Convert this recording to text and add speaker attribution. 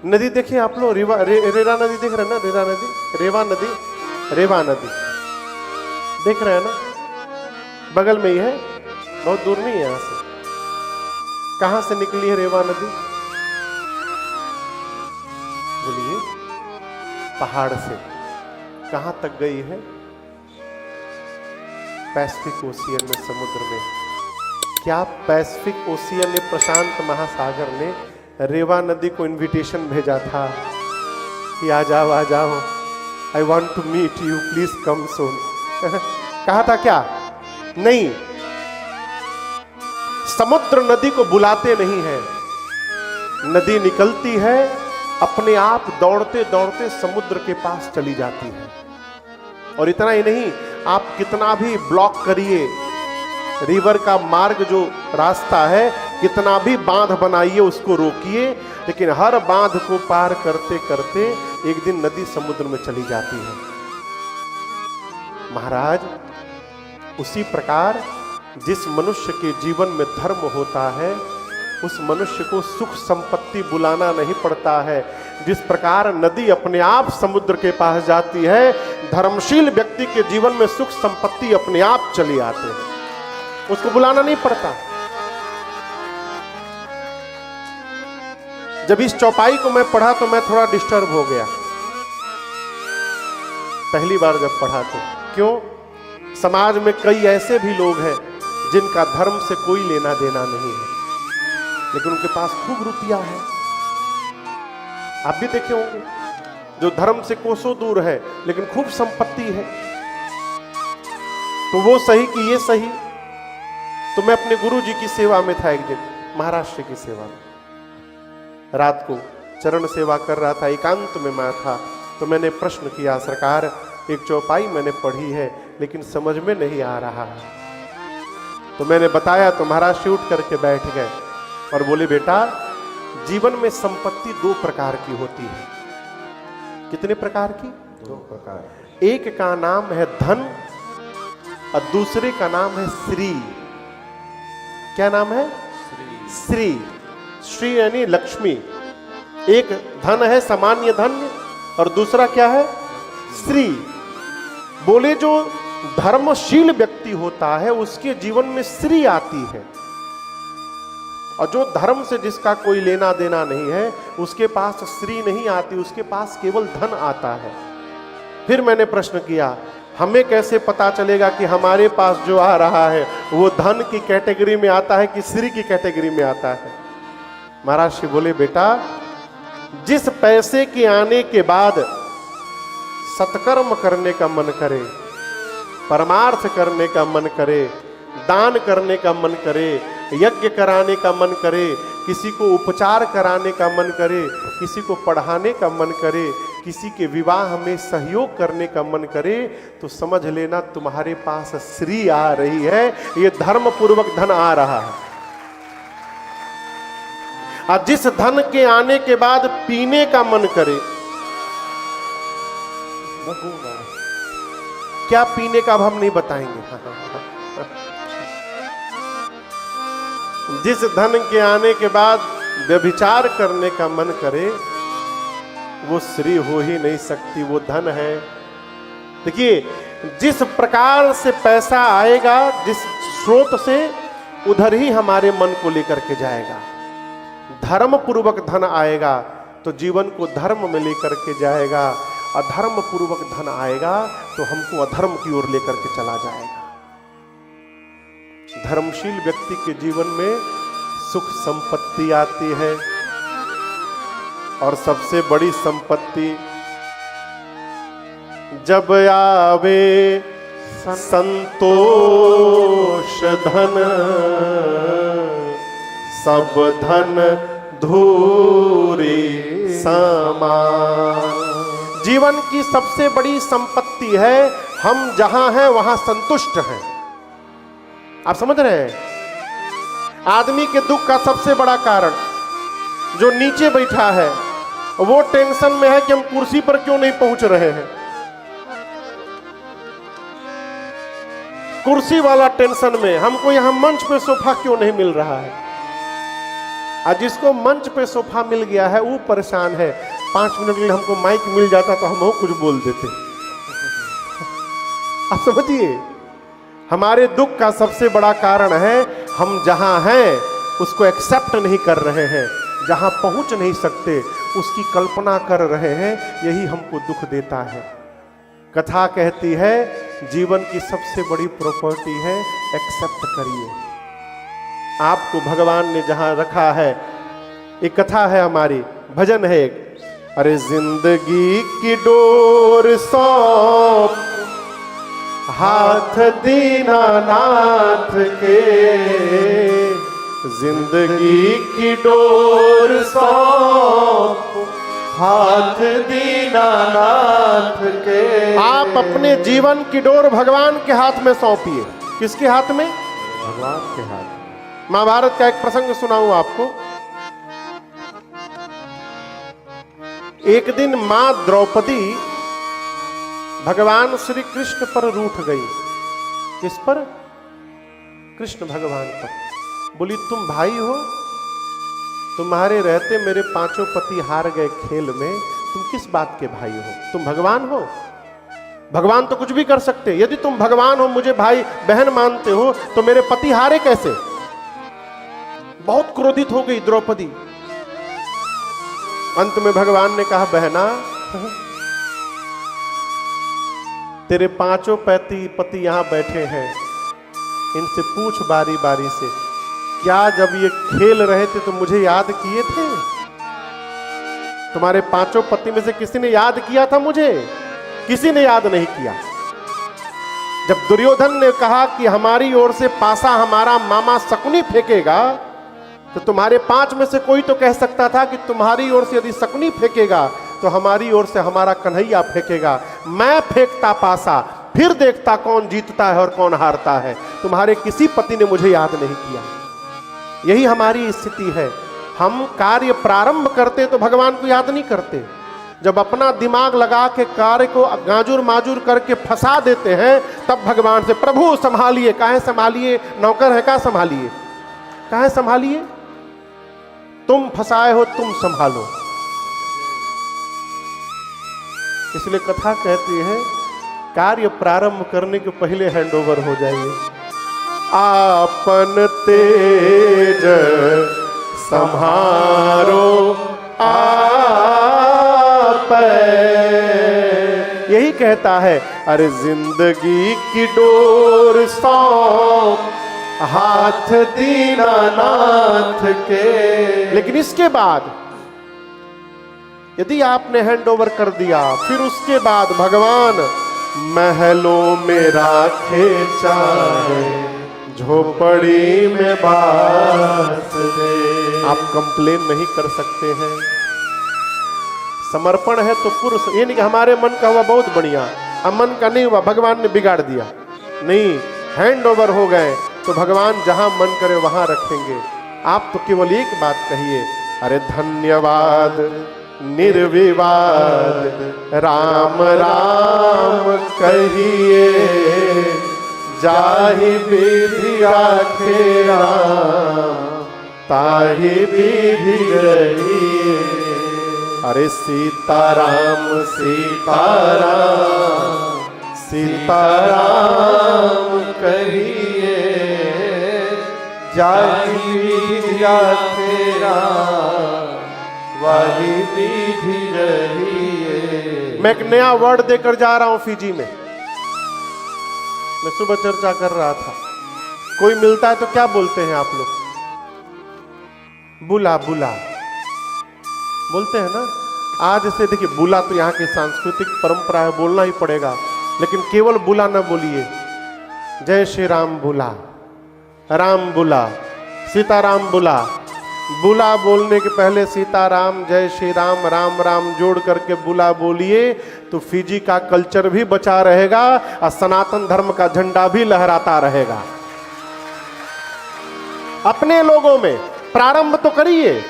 Speaker 1: नदी देखिए आप लोग, रेवा नदी देख रहे हैं ना, रेवा नदी देख रहे हैं ना, बगल में ही है, बहुत दूर नहीं है यहां से। कहां से निकली है रेवा नदी? बोलिए, पहाड़ से। कहां तक गई है? पैसिफिक ओशियन में, समुद्र में। क्या पैसिफिक ओशियन ने, प्रशांत महासागर ने रेवा नदी को इनविटेशन भेजा था कि आ जाओ, I want to meet you, please come soon? कहा था क्या? नहीं, समुद्र नदी को बुलाते नहीं है, नदी निकलती है, अपने आप दौड़ते दौड़ते समुद्र के पास चली जाती है। और इतना ही नहीं, आप कितना भी ब्लॉक करिए रिवर का मार्ग, जो रास्ता है, कितना भी बांध बनाइए, उसको रोकिए, लेकिन हर बांध को पार करते करते एक दिन नदी समुद्र में चली जाती है। महाराज, उसी प्रकार जिस मनुष्य के जीवन में धर्म होता है, उस मनुष्य को सुख संपत्ति बुलाना नहीं पड़ता है। जिस प्रकार नदी अपने आप समुद्र के पास जाती है, धर्मशील व्यक्ति के जीवन में सुख संपत्ति अपने आप चली आते हैं, उसको बुलाना नहीं पड़ता। जब इस चौपाई को मैं पढ़ा तो मैं थोड़ा डिस्टर्ब हो गया, पहली बार जब पढ़ा तो। क्यों? समाज में कई ऐसे भी लोग हैं जिनका धर्म से कोई लेना देना नहीं है, लेकिन उनके पास खूब रुपया है। आप भी देखे होंगे, जो धर्म से कोसों दूर है लेकिन खूब संपत्ति है। तो वो सही कि ये सही? तो मैं अपने गुरुजी की सेवा में था एक दिन, महाराष्ट्र की सेवा में, रात को चरण सेवा कर रहा था, एकांत में मैं था। तो मैंने प्रश्न किया, सरकार एक चौपाई मैंने पढ़ी है लेकिन समझ में नहीं आ रहा है। तो मैंने बताया तो महाराज से उठ करके बैठ गए और बोले, बेटा, जीवन में संपत्ति दो प्रकार की होती है। कितने प्रकार की? दो प्रकार। एक का नाम है धन और दूसरे का नाम है श्री। क्या नाम है? श्री। श्री यानी लक्ष्मी। एक धन है सामान्य धन और दूसरा क्या है? श्री। बोले जो धर्मशील व्यक्ति होता है उसके जीवन में श्री आती है, और जो धर्म से जिसका कोई लेना देना नहीं है उसके पास श्री नहीं आती, उसके पास केवल धन आता है। फिर मैंने प्रश्न किया, हमें कैसे पता चलेगा कि हमारे पास जो आ रहा है वो धन की कैटेगरी में आता है कि श्री की कैटेगरी में आता है? महाराज श्री बोले, बेटा, जिस पैसे के आने के बाद सत्कर्म करने का मन करे, परमार्थ करने का मन करे, दान करने का मन करे, यज्ञ कराने का मन करे, किसी को उपचार कराने का मन करे, किसी को पढ़ाने का मन करे, किसी के विवाह में सहयोग करने का मन करे, तो समझ लेना तुम्हारे पास श्री आ रही है, ये धर्म पूर्वक धन आ रहा है। और जिस धन के आने के बाद पीने का मन करे, क्या पीने का अब हम नहीं बताएंगे। जिस धन के आने के बाद व्यभिचार करने का मन करे, वो श्री हो ही नहीं सकती, वो धन है। देखिए, जिस प्रकार से पैसा आएगा, जिस स्रोत से, उधर ही हमारे मन को लेकर के जाएगा। धर्म पूर्वक धन आएगा तो जीवन को धर्म में लेकर के जाएगा, अधर्म पूर्वक धन आएगा तो हमको अधर्म की ओर लेकर के चला जाएगा। धर्मशील व्यक्ति के जीवन में सुख संपत्ति आती है, और सबसे बड़ी संपत्ति जब आवे संतोष धन, सब धन धूरी समान। जीवन की सबसे बड़ी संपत्ति है हम जहां हैं वहां संतुष्ट हैं। आप समझ रहे हैं? आदमी के दुख का सबसे बड़ा कारण, जो नीचे बैठा है वो टेंशन में है कि हम कुर्सी पर क्यों नहीं पहुंच रहे हैं। कुर्सी वाला टेंशन में, हमको यहां मंच पे सोफा क्यों नहीं मिल रहा है। आज जिसको मंच पे सोफा मिल गया है वो परेशान है। 5 मिनट के लिए हमको माइक मिल जाता तो हम वो कुछ बोल देते। आप समझिए, हमारे दुख का सबसे बड़ा कारण है हम जहां हैं उसको एक्सेप्ट नहीं कर रहे हैं, जहां पहुंच नहीं सकते उसकी कल्पना कर रहे हैं, यही हमको दुख देता है। कथा कहती है जीवन की सबसे बड़ी प्रॉपर्टी है एक्सेप्ट करिए। आपको भगवान ने जहां रखा है, एक कथा है हमारी, भजन है एक, अरे जिंदगी की डोर सौंप हाथ दीनानाथ के, जिंदगी की डोर सौंप हाथ दीनानाथ के। आप अपने जीवन की डोर भगवान के हाथ में सौंपिए। किसके हाथ में? भगवान के हाथ। महाभारत का एक प्रसंग सुनाऊं आपको। एक दिन मां द्रौपदी भगवान श्री कृष्ण पर रूठ गई। किस पर? कृष्ण भगवान पर। बोली तुम भाई हो, तुम्हारे रहते मेरे 5 पति हार गए खेल में, तुम किस बात के भाई हो? तुम भगवान हो, भगवान तो कुछ भी कर सकते। यदि तुम भगवान हो, मुझे भाई बहन मानते हो, तो मेरे पति हारे कैसे? बहुत क्रोधित हो गई द्रौपदी। अंत में भगवान ने कहा बहना, तेरे 5 पति यहां बैठे हैं, इनसे पूछ बारी बारी से, क्या जब ये खेल रहे थे तो मुझे याद किए थे? तुम्हारे 5 पति में से किसी ने याद किया था मुझे? किसी ने याद नहीं किया। जब दुर्योधन ने कहा कि हमारी ओर से पासा हमारा मामा शकुनी फेंकेगा, तो तुम्हारे 5 में से कोई तो कह सकता था कि तुम्हारी ओर से यदि शकुनी फेंकेगा तो हमारी ओर से हमारा कन्हैया फेंकेगा। मैं फेंकता पासा, फिर देखता कौन जीतता है और कौन हारता है। तुम्हारे किसी पति ने मुझे याद नहीं किया। यही हमारी स्थिति है। हम कार्य प्रारंभ करते तो भगवान को याद नहीं करते। जब अपना दिमाग लगा के कार्य को गाजूर माजूर करके फंसा देते हैं, तब भगवान से प्रभु संभालिए। काहे संभालिए? नौकर है का संभालिए? काहे संभालिए? तुम फंसाए हो, तुम संभालो। इसलिए कथा कहती है कार्य प्रारंभ करने के पहले हैंडओवर हो जाइए। आपन तेज संहारो आप, यही कहता है अरे जिंदगी की डोर सौंप हाथ दीनानाथ के। लेकिन इसके बाद यदि आपने हैंडओवर कर दिया, फिर उसके बाद भगवान महलों में राखे चाहे, झोपड़ी में बास दे। आप कंप्लेन नहीं कर सकते हैं। समर्पण है तो पुरुष, ये नहीं कि हमारे मन का हुआ बहुत बढ़िया, अब मन का नहीं हुआ भगवान ने बिगाड़ दिया। नहीं, हैंड ओवर हो गए तो भगवान जहां मन करे वहां रखेंगे। आप तो केवल एक बात कहिए, अरे धन्यवाद निर्विवाद राम राम कहिए, जाहि विधि राखे राम ताहि विधि रहिए। अरे सीताराम सीताराम सीताराम कहिए, जाहि विधि राखे राम वाही विधि रहिए। मैं एक नया वर्ड देकर जा रहा हूं फिजी में। मैं सुबह चर्चा कर रहा था, कोई मिलता है तो क्या बोलते हैं आप लोग? बुला बुला बोलते हैं ना। आज से देखिए, बुला तो यहाँ की सांस्कृतिक परंपरा है, बोलना ही पड़ेगा, लेकिन केवल बुला ना बोलिए। जय श्री राम बुला, राम बुला, सीताराम बुला। बुला बोलने के पहले सीताराम जय श्री राम राम राम जोड़ करके बुला बोलिए, तो फिजी का कल्चर भी बचा रहेगा और सनातन धर्म का झंडा भी लहराता रहेगा। अपने लोगों में प्रारंभ तो करिए।